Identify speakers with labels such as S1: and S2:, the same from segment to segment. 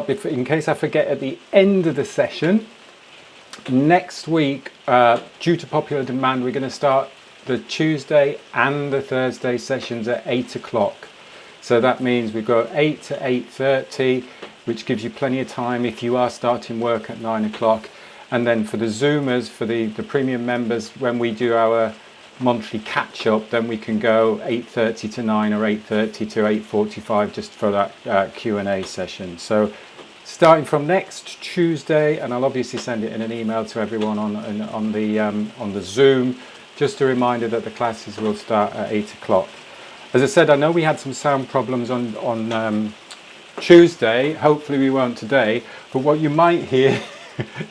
S1: up, in case I forget at the end of the session, next week, due to popular demand, we're going to start the Tuesday and the Thursday sessions at 8 o'clock. So that means we go 8 to 8:30, which gives you plenty of time if you are starting work at 9 o'clock. And then for the Zoomers, for the premium members, when we do our monthly catch-up, then we can go 8:30 to 9 or 8:30 to 8:45 just for that Q&A session. So starting from next Tuesday, and I'll obviously send it in an email to everyone on the Zoom, just a reminder that the classes will start at 8 o'clock. As I said, I know we had some sound problems on Tuesday. Hopefully we won't today, but what you might hear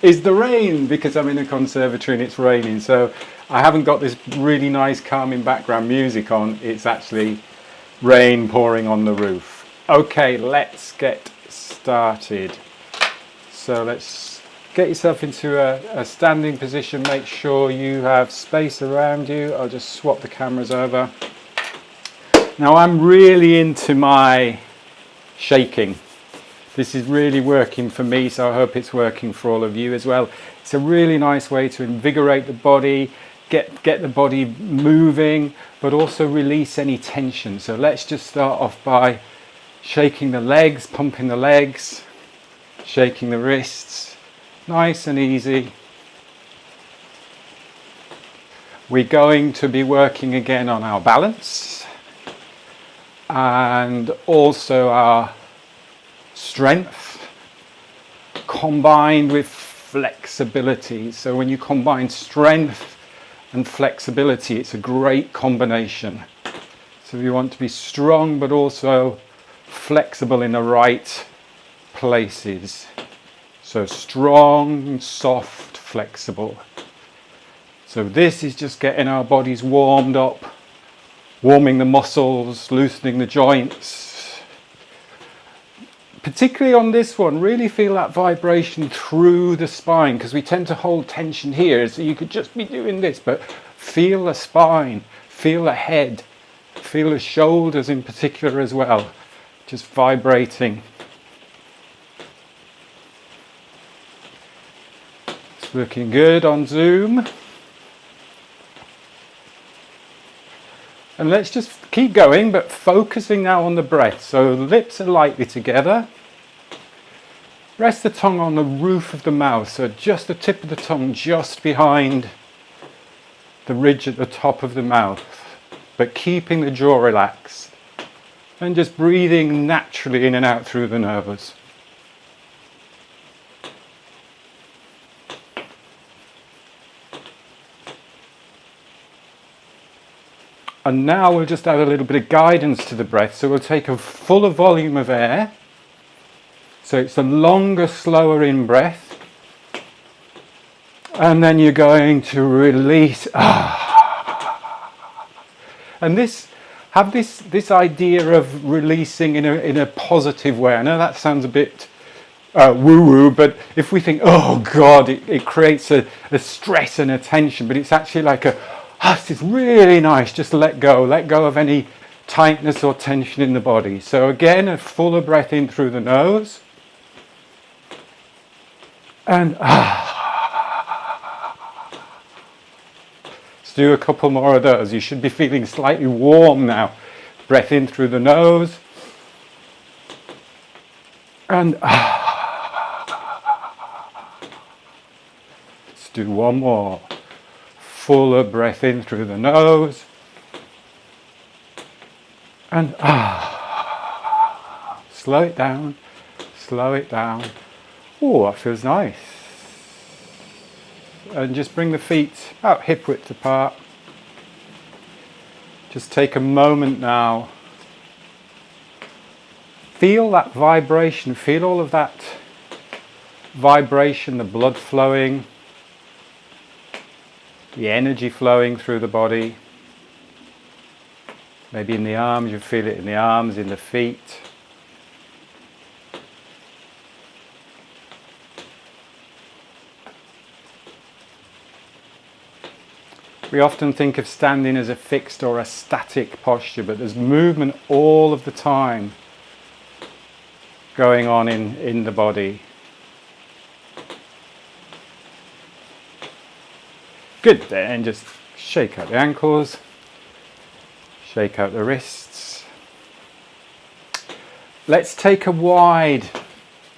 S1: is the rain, because I'm in a conservatory and it's raining. So I haven't got this really nice calming background music on. It's actually rain pouring on the roof. Okay, let's get started. So let's get yourself into a standing position. Make sure you have space around you. I'll just swap the cameras over. Now I'm really into my shaking. This is really working for me, so I hope it's working for all of you as well. It's a really nice way to invigorate the body, get the body moving, but also release any tension. So let's just start off by shaking the legs, pumping the legs, shaking the wrists, nice and easy. We're going to be working again on our balance and also our strength combined with flexibility. So when you combine strength and flexibility, it's a great combination. So you want to be strong but also flexible in the right places. So strong, soft, flexible. So this is just getting our bodies warmed up, warming the muscles, loosening the joints. Particularly on this one, really feel that vibration through the spine, because we tend to hold tension here. So you could just be doing this, but feel the spine, feel the head, feel the shoulders in particular as well, just vibrating. It's looking good on Zoom. And let's just keep going, but focusing now on the breath. So the lips are lightly together. Rest the tongue on the roof of the mouth, so just the tip of the tongue just behind the ridge at the top of the mouth, but keeping the jaw relaxed. And just breathing naturally in and out through the nose. And now we'll just add a little bit of guidance to the breath. So we'll take a fuller volume of air. So it's a longer, slower in-breath. And then you're going to release. And have this idea of releasing in a positive way. I know that sounds a bit woo-woo, but if we think, oh God, it creates a stress and a tension, but it's actually like this is really nice, just let go of any tightness or tension in the body. So again, a fuller breath in through the nose. And let's do a couple more of those. You should be feeling slightly warm now. Breath in through the nose. And let's do one more. Fuller breath in through the nose. And slow it down, slow it down. Oh, that feels nice. And just bring the feet about hip width apart. Just take a moment now. Feel that vibration, feel all of that vibration, the blood flowing, the energy flowing through the body. Maybe in the arms, you feel it in the arms, in the feet. We often think of standing as a fixed or a static posture, but there's movement all of the time. going on in the body. Good, then just shake out the ankles, shake out the wrists. Let's take a wide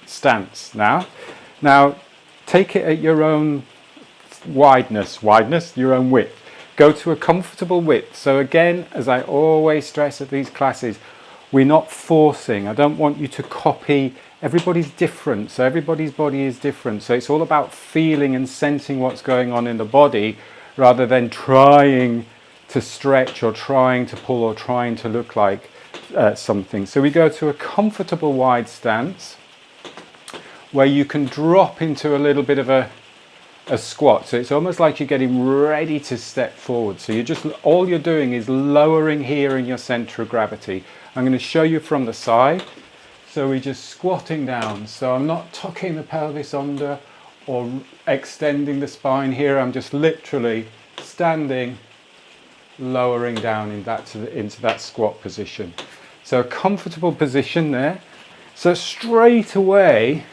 S1: stance now. Now take it at your own wideness, your own width. Go to a comfortable width. So again, as I always stress at these classes, we're not forcing. I don't want you to copy. Everybody's different, so everybody's body is different. So it's all about feeling and sensing what's going on in the body rather than trying to stretch or trying to pull or trying to look like something. So we go to a comfortable wide stance where you can drop into a little bit of a squat. So it's almost like you're getting ready to step forward. So all you're doing is lowering here in your center of gravity. I'm going to show you from the side. So we're just squatting down. So I'm not tucking the pelvis under or extending the spine here. I'm just literally standing, lowering down into that squat position. So a comfortable position there. So straight away,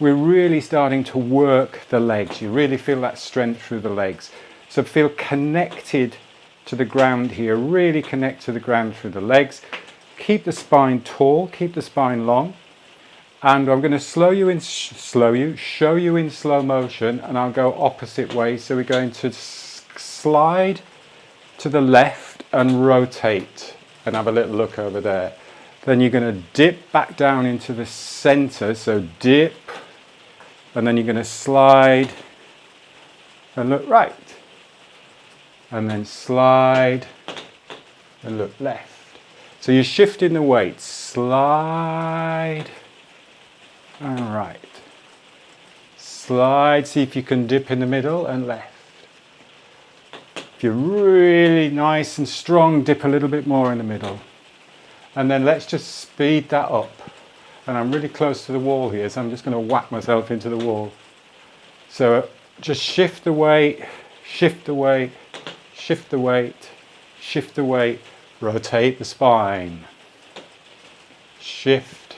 S1: we're really starting to work the legs. You really feel that strength through the legs. So feel connected to the ground here. Really connect to the ground through the legs. Keep the spine tall, keep the spine long. And I'm going to show you in slow motion, and I'll go opposite way. So we're going to slide to the left and rotate and have a little look over there. Then you're going to dip back down into the center. So dip, and then you're going to slide and look right. And then slide and look left. So you're shifting the weight, slide and right. Slide, see if you can dip in the middle and left. If you're really nice and strong, dip a little bit more in the middle. And then let's just speed that up. And I'm really close to the wall here, so I'm just going to whack myself into the wall. So just shift the weight, shift the weight, shift the weight, shift the weight. Rotate the spine. Shift,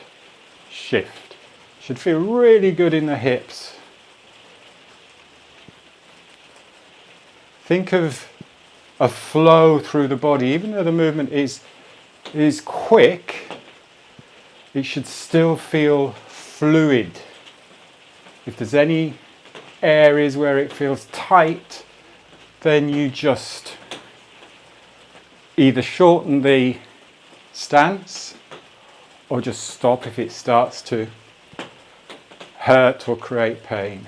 S1: shift. Should feel really good in the hips. Think of a flow through the body. Even though the movement is quick, it should still feel fluid. If there's any areas where it feels tight, then you just either shorten the stance or just stop if it starts to hurt or create pain.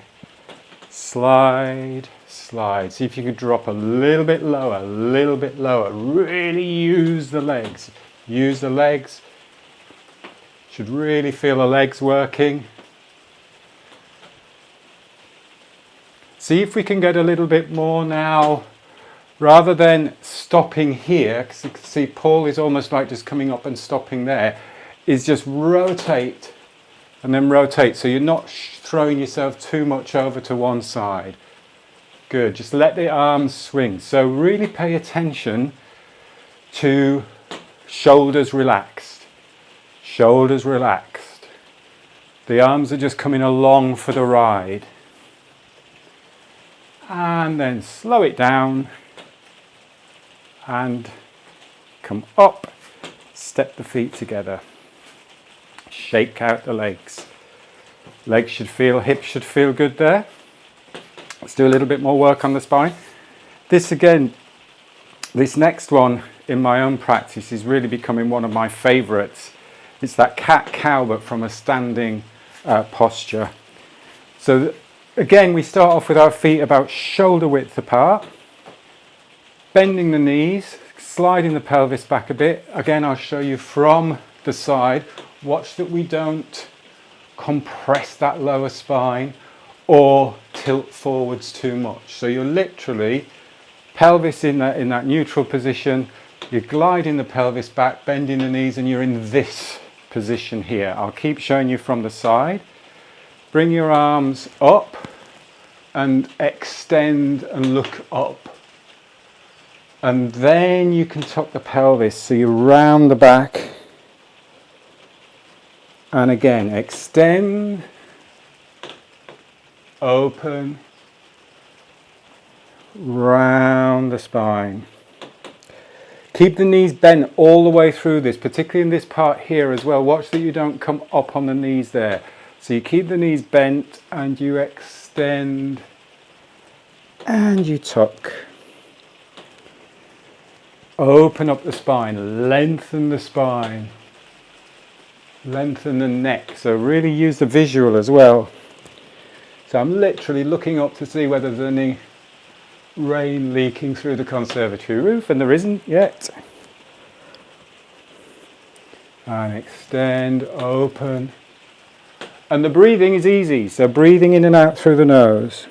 S1: Slide, slide. See if you can drop a little bit lower, Really use the legs. Use the legs. Should really feel the legs working. See if we can get a little bit more now. Rather than stopping here, because you can see Paul is almost like just coming up and stopping there, is just rotate and then rotate. So you're not throwing yourself too much over to one side. Good, just let the arms swing. So really pay attention to shoulders relaxed. Shoulders relaxed. The arms are just coming along for the ride. And then slow it down. And come up, step the feet together, shake out the legs. Legs should feel, hips should feel good there. Let's do a little bit more work on the spine. This next one in my own practice is really becoming one of my favorites. It's that cat-cow, but from a standing posture. So again, we start off with our feet about shoulder width apart. Bending the knees, sliding the pelvis back a bit. Again, I'll show you from the side. Watch that we don't compress that lower spine or tilt forwards too much. So you're literally pelvis in that neutral position. You're gliding the pelvis back, bending the knees, and you're in this position here. I'll keep showing you from the side. Bring your arms up and extend and look up. And then you can tuck the pelvis, so you round the back And again, extend, open, round the spine. Keep the knees bent all the way through this, particularly in this part here as well. Watch that you don't come up on the knees there. So you keep the knees bent and you extend and you tuck. Open up the spine, lengthen the spine, lengthen the neck. So really use the visual as well. So I'm literally looking up to see whether there's any rain leaking through the conservatory roof, and there isn't yet. And extend, open. And the breathing is easy, so breathing in and out through the nose.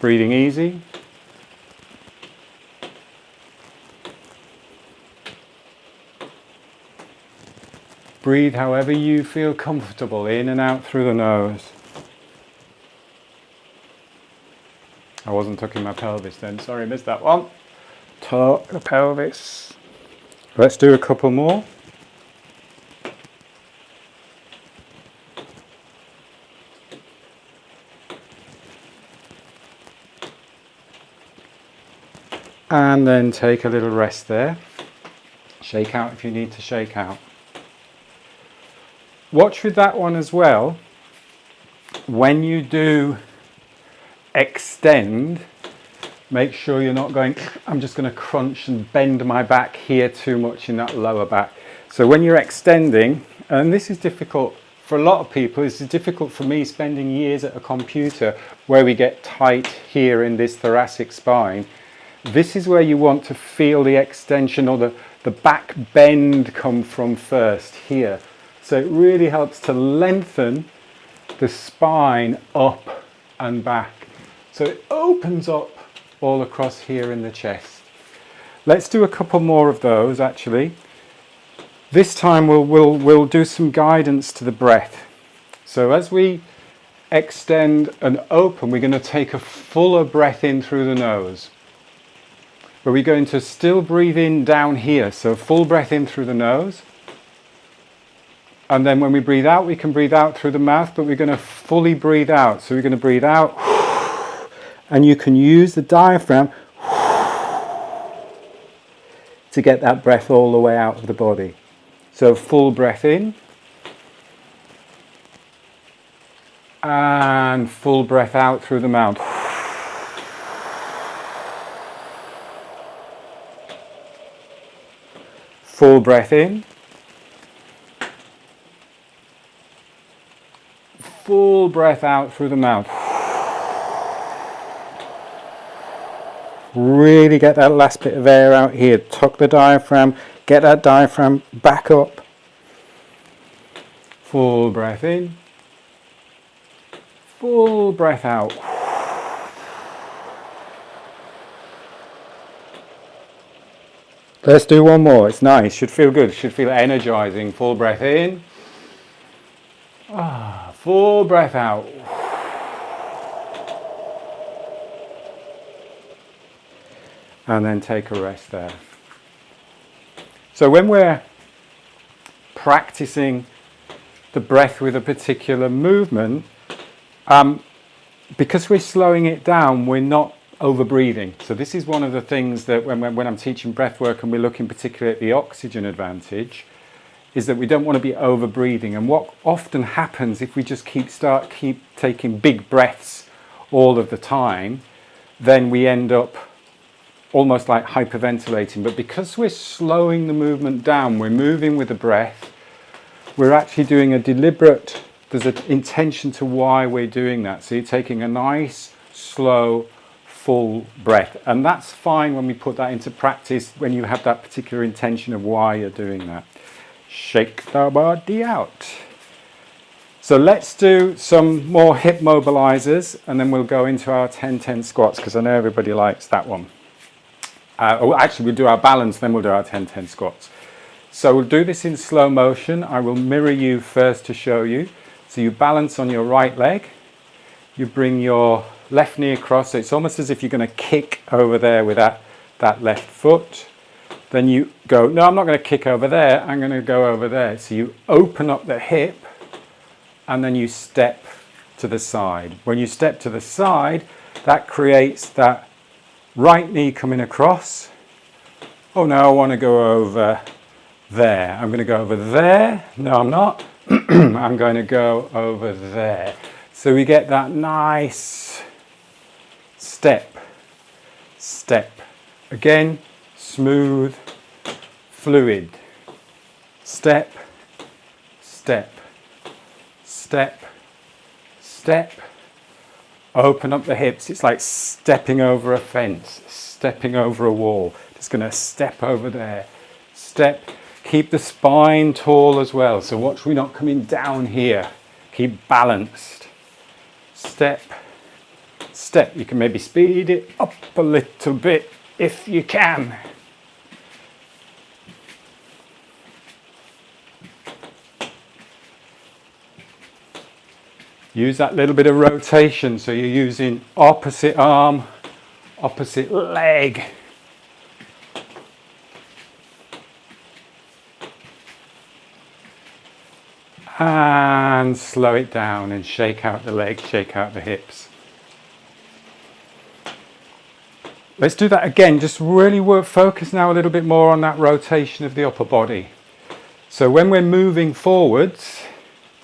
S1: Breathing easy. Breathe however you feel comfortable, in and out through the nose. I wasn't tucking my pelvis then, sorry, missed that one. Tuck the pelvis. Let's do a couple more. And then take a little rest there. Shake out if you need to shake out. Watch with that one as well. When you do extend, make sure you're not going, I'm just going to crunch and bend my back here too much in that lower back. So when you're extending, and this is difficult for a lot of people, this is difficult for me spending years at a computer where we get tight here in this thoracic spine. This is where you want to feel the extension or the back bend come from first here. So it really helps to lengthen the spine up and back. So it opens up all across here in the chest. Let's do a couple more of those actually. This time we'll do some guidance to the breath. So as we extend and open, we're going to take a fuller breath in through the nose. But we're going to still breathe in down here. So full breath in through the nose. And then when we breathe out, we can breathe out through the mouth, but we're going to fully breathe out. So we're going to breathe out, and you can use the diaphragm to get that breath all the way out of the body. So full breath in, and full breath out through the mouth. Full breath in. Full breath out through the mouth. Really get that last bit of air out here. Tuck the diaphragm. Get that diaphragm back up. Full breath in. Full breath out. Let's do one more. It's nice. Should feel good. Should feel energizing. Full breath in. Full breath out. And then take a rest there. So when we're practicing the breath with a particular movement, because we're slowing it down, we're not over breathing. So this is one of the things that when I'm teaching breath work and we're looking particularly at the oxygen advantage, is that we don't want to be over breathing. And what often happens if we just keep taking big breaths all of the time, then we end up almost like hyperventilating. But because we're slowing the movement down, we're moving with the breath, we're actually doing a deliberate, there's an intention to why we're doing that. So you're taking a nice, slow, full breath. And that's fine when we put that into practice, when you have that particular intention of why you're doing that. Shake the body out. So let's do some more hip mobilizers, and then we'll go into our 10-10 squats, because I know everybody likes that one. Actually, we'll do our balance, then we'll do our 10-10 squats. So we'll do this in slow motion. I will mirror you first to show you. So you balance on your right leg. You bring your left knee across. So it's almost as if you're going to kick over there with that left foot. Then you go, no, I'm not going to kick over there, I'm going to go over there. So you open up the hip and then you step to the side. When you step to the side, that creates that right knee coming across. Oh no, I want to go over there. I'm going to go over there. No, I'm not. I'm going to go over there. So we get that nice step, step. Again, smooth, fluid. Step, step, step, step. Open up the hips. It's like stepping over a fence, stepping over a wall. Just going to step over there. Step. Keep the spine tall as well. So watch we're not coming down here. Keep balanced. Step, step. You can maybe speed it up a little bit if you can. Use that little bit of rotation. So you're using opposite arm, opposite leg. And slow it down and shake out the legs, shake out the hips. Let's do that again. Just really focus now a little bit more on that rotation of the upper body. So when we're moving forwards,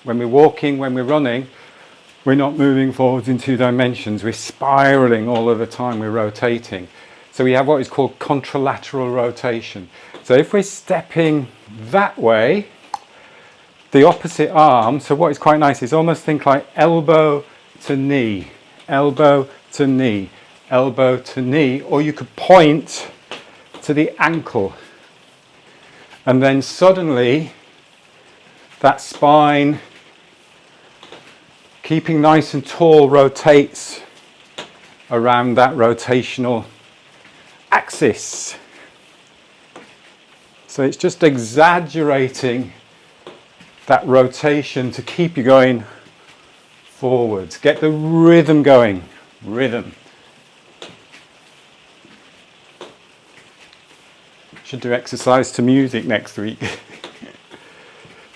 S1: when we're walking, when we're running, we're not moving forwards in 2 dimensions. We're spiraling all of the time. We're rotating. So we have what is called contralateral rotation. So if we're stepping that way, the opposite arm, so what is quite nice is almost think like elbow to knee, elbow to knee, elbow to knee, or you could point to the ankle. And then suddenly that spine, keeping nice and tall, rotates around that rotational axis. So it's just exaggerating that rotation to keep you going forwards. Get the rhythm going. Rhythm. Should do exercise to music next week.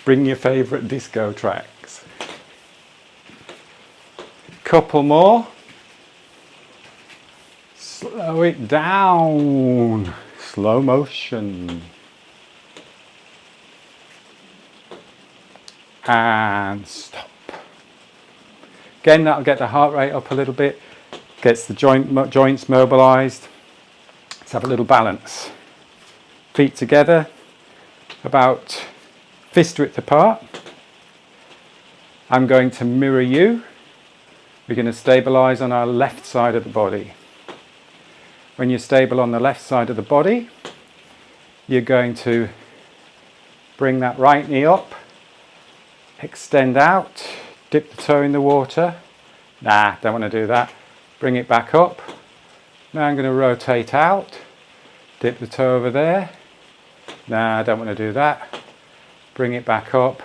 S1: Bring your favourite disco tracks. Couple more. Slow it down. Slow motion. And stop. Again, that'll get the heart rate up a little bit, gets the joints mobilized. Let's have a little balance. Feet together, about fist width apart. I'm going to mirror you. We're going to stabilize on our left side of the body. When you're stable on the left side of the body, you're going to bring that right knee up. Extend out, dip the toe in the water. Nah, don't want to do that. Bring it back up. Now I'm going to rotate out, dip the toe over there. Nah, I don't want to do that. Bring it back up,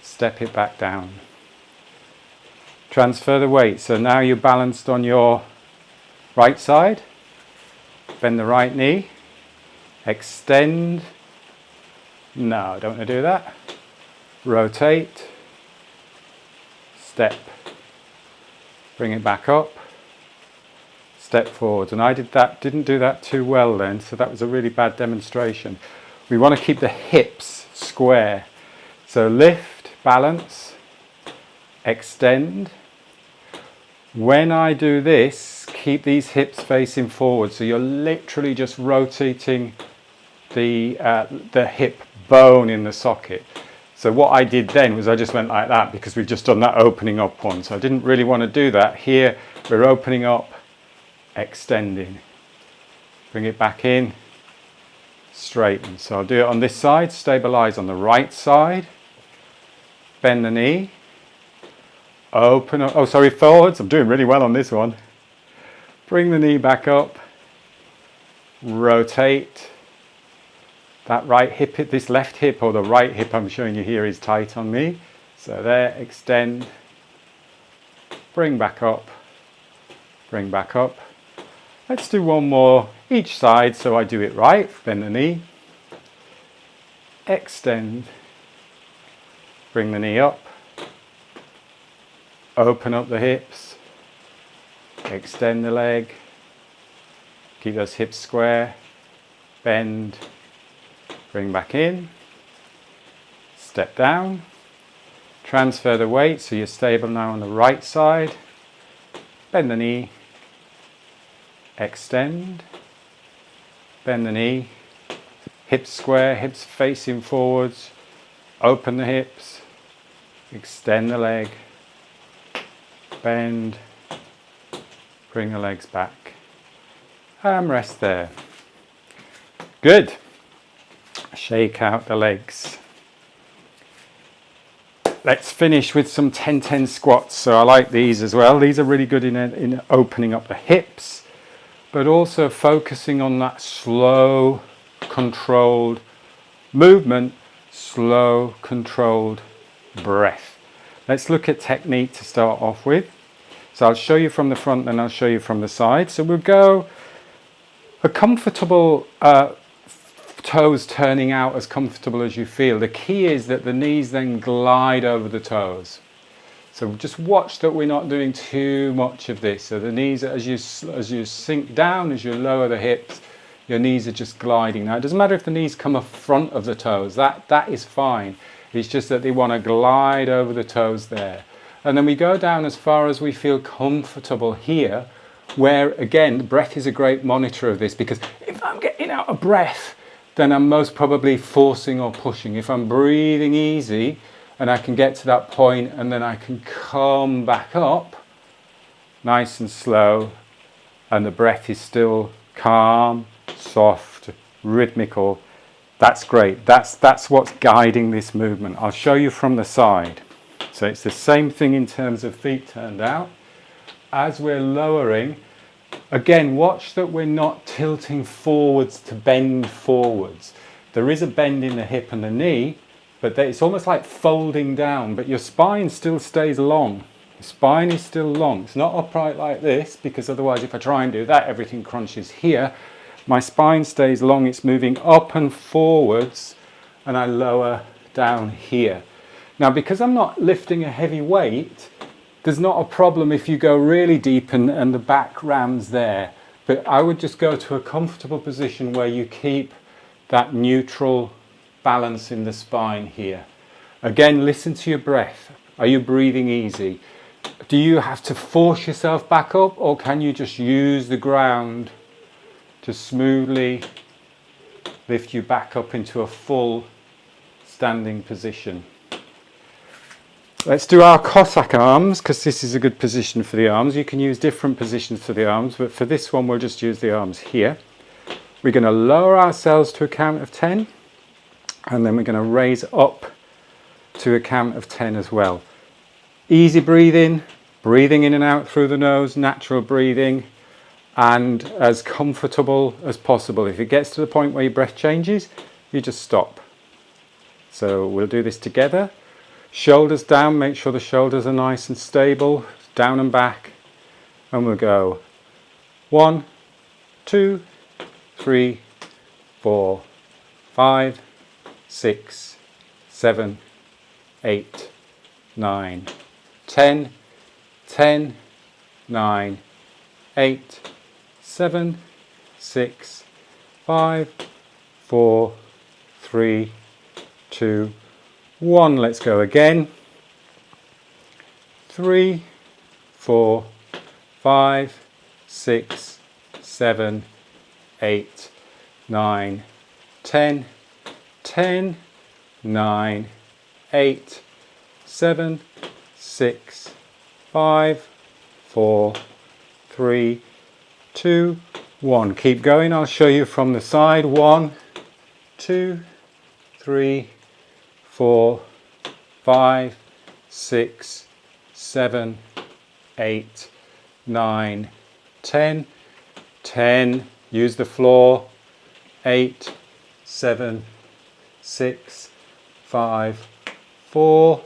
S1: step it back down. Transfer the weight. So now you're balanced on your right side. Bend the right knee. Extend. No, I don't want to do that. Rotate, step, bring it back up, step forwards. And I didn't do that too well then, so that was a really bad demonstration. We want to keep the hips square. So lift, balance, extend. When I do this, keep these hips facing forward. So you're literally just rotating the hip bone in the socket. So what I did then was I just went like that because we've just done that opening up one. So I didn't really want to do that. Here we're opening up, extending. Bring it back in, straighten. So I'll do it on this side, stabilize on the right side. Bend the knee. Open up, forwards. I'm doing really well on this one. Bring the knee back up. Rotate. That right hip, this left hip or the right hip I'm showing you here is tight on me. So there, extend, bring back up, Let's do one more each side so I do it right. Bend the knee, extend, bring the knee up, open up the hips, extend the leg, keep those hips square, bend, bring back in, step down, transfer the weight so you're stable now on the right side, bend the knee, extend, bend the knee, hips square, hips facing forwards, open the hips, extend the leg, bend, bring the legs back, and rest there. Good. Shake out the legs. Let's finish with some 10-10 squats. So I like these as well. These are really good in opening up the hips, but also focusing on that slow, controlled movement, slow, controlled breath. Let's look at technique to start off with. So I'll show you from the front, then I'll show you from the side. So we'll go a comfortable toes turning out as comfortable as you feel. The key is that the knees then glide over the toes. So just watch that we're not doing too much of this. So the knees, as you sink down, as you lower the hips, your knees are just gliding. Now it doesn't matter if the knees come in front of the toes, that is fine. It's just that they want to glide over the toes there. And then we go down as far as we feel comfortable here, where again, the breath is a great monitor of this, because if I'm getting out of breath, then I'm most probably forcing or pushing. If I'm breathing easy and I can get to that point and then I can come back up, nice and slow, and the breath is still calm, soft, rhythmical, that's great. That's what's guiding this movement. I'll show you from the side. So it's the same thing in terms of feet turned out. As we're lowering, again, watch that we're not tilting forwards to bend forwards. There is a bend in the hip and the knee, but it's almost like folding down, but your spine still stays long. The spine is still long. It's not upright like this, because otherwise if I try and do that, everything crunches here. My spine stays long, it's moving up and forwards, and I lower down here. Now, because I'm not lifting a heavy weight, there's not a problem if you go really deep and the back rams there. But I would just go to a comfortable position where you keep that neutral balance in the spine here. Again, listen to your breath. Are you breathing easy? Do you have to force yourself back up, or can you just use the ground to smoothly lift you back up into a full standing position? Let's do our Cossack arms, because this is a good position for the arms. You can use different positions for the arms, but for this one we'll just use the arms here. We're going to lower ourselves to a count of 10, and then we're going to raise up to a count of 10 as well. Easy breathing, breathing in and out through the nose, natural breathing, and as comfortable as possible. If it gets to the point where your breath changes, you just stop. So we'll do this together. Shoulders down, make sure the shoulders are nice and stable, down and back, and we'll go 1, 2, 3, 4, 5, 6, 7, 8, 9, 10, 10, 9, 8, 7, 6, 5, 4, 3, 2, 1. Let's go again. 3, 4, 5, 6, 7, 8, 9, 10, 10, 9, 8, 7, 6, 5, 4, 3, 2, 1. Keep going. I'll show you from the side. 1, 2, 3, 4, 5, 6, 7, 8, 9, 10, 10. Use the floor. 8, 7, 6, 5, 4,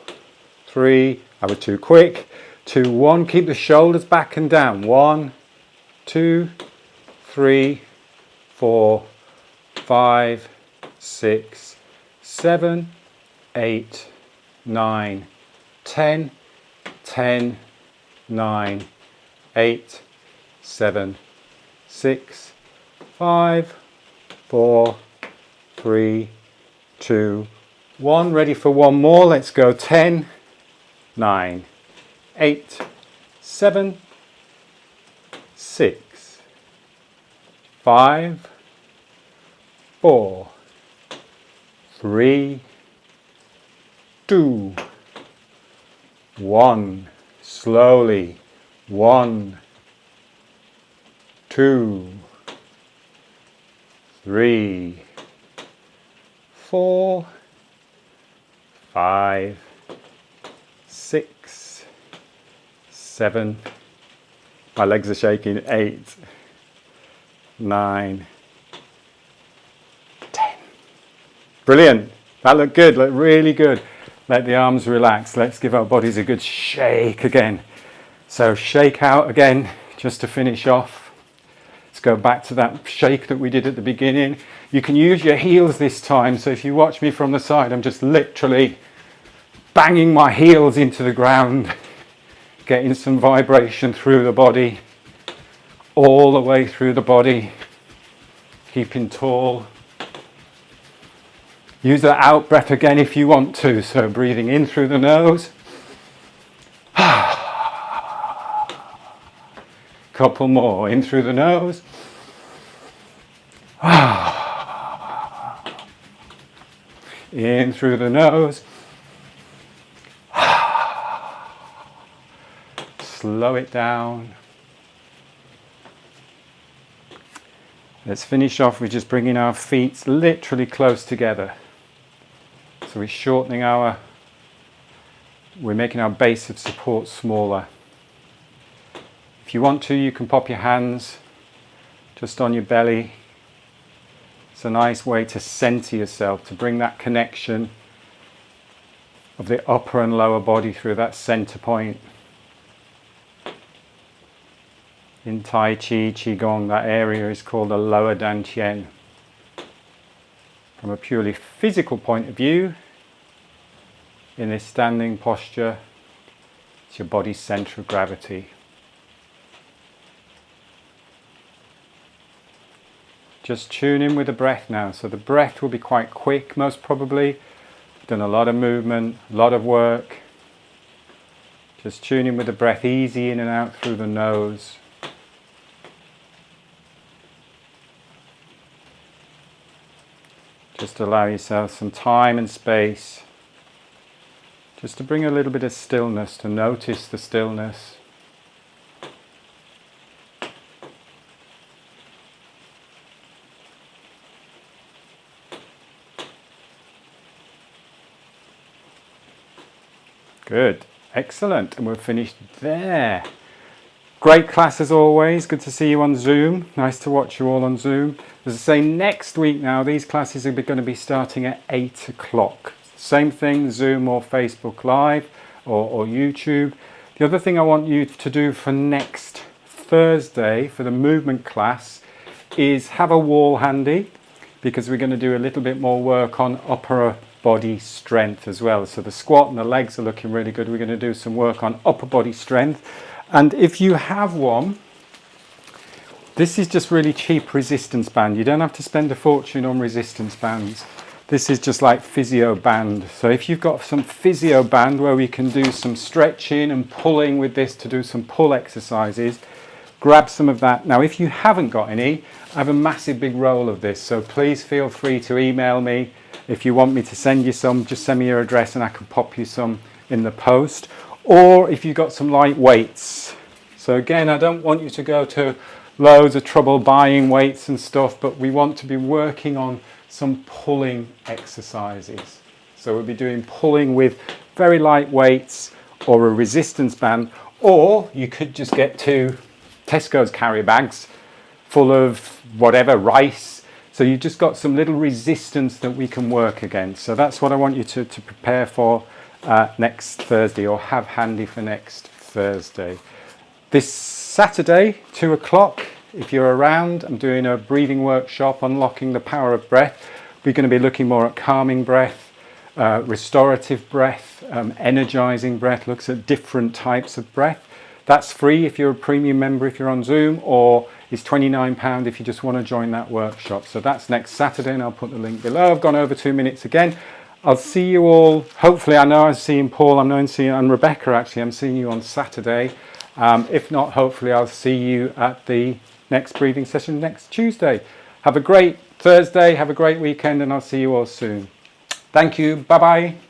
S1: 3. I was too quick. 2, 1. Keep the shoulders back and down. 1, 2, 3, 4, 5, 6, 7, 8, 9, 10, 10, 9, 8, 7, 6, 5, 4, 3, 2, 1. Ready for one more. Let's go. 10, 9, 8, 7, 6, 5, 4, 3, 2, 1. Slowly. 1, 2, 3, 4, 5, 6, 7. My legs are shaking. 8, 9, 10. Brilliant. That looked good. Looked really good. Let the arms relax. Let's give our bodies a good shake again. So shake out again, just to finish off. Let's go back to that shake that we did at the beginning. You can use your heels this time. So if you watch me from the side, I'm just literally banging my heels into the ground, getting some vibration through the body, all the way through the body, keeping tall. Use the out breath again if you want to. So breathing in through the nose. Couple more. In through the nose. In through the nose. Slow it down. Let's finish off with just bringing our feet literally close together. So we're making our base of support smaller. If you want to, you can pop your hands just on your belly. It's a nice way to center yourself, to bring that connection of the upper and lower body through that center point. In Tai Chi, Qigong, that area is called the lower Dantian. From a purely physical point of view, in this standing posture, it's your body's center of gravity. Just tune in with the breath now. So the breath will be quite quick, most probably. Done a lot of movement, a lot of work. Just tune in with the breath, easy in and out through the nose. Just allow yourself some time and space just to bring a little bit of stillness, to notice the stillness. Good, excellent, and we're finished there. Great class as always, good to see you on Zoom, nice to watch you all on Zoom. As I say, next week now, these classes are going to be starting at 8 o'clock. Same thing, Zoom or Facebook Live or YouTube. The other thing I want you to do for next Thursday, for the movement class, is have a wall handy, because we're going to do a little bit more work on upper body strength as well. So the squat and the legs are looking really good. We're going to do some work on upper body strength. And if you have one, this is just really cheap resistance band. You don't have to spend a fortune on resistance bands. This is just like physio band. So if you've got some physio band where we can do some stretching and pulling with this to do some pull exercises, grab some of that. Now, if you haven't got any, I have a massive big roll of this. So please feel free to email me. If you want me to send you some, just send me your address and I can pop you some in the post. Or if you've got some light weights. So again, I don't want you to go to loads of trouble buying weights and stuff, but we want to be working on some pulling exercises. So we'll be doing pulling with very light weights or a resistance band, or you could just get 2 Tesco's carry bags full of whatever, rice. So you've just got some little resistance that we can work against. So that's what I want you to prepare for next Thursday, or have handy for next Thursday. This Saturday, 2 o'clock, if you're around, I'm doing a breathing workshop, Unlocking the Power of Breath. We're going to be looking more at calming breath, restorative breath, energizing breath, looks at different types of breath. That's free if you're a premium member, if you're on Zoom, or it's £29 if you just want to join that workshop. So that's next Saturday, and I'll put the link below. I've gone over 2 minutes again. I'll see you all. Hopefully, I know I'm seeing Paul, and Rebecca actually. I'm seeing you on Saturday. If not, hopefully I'll see you at the next breathing session next Tuesday. Have a great Thursday, have a great weekend, and I'll see you all soon. Thank you. Bye-bye.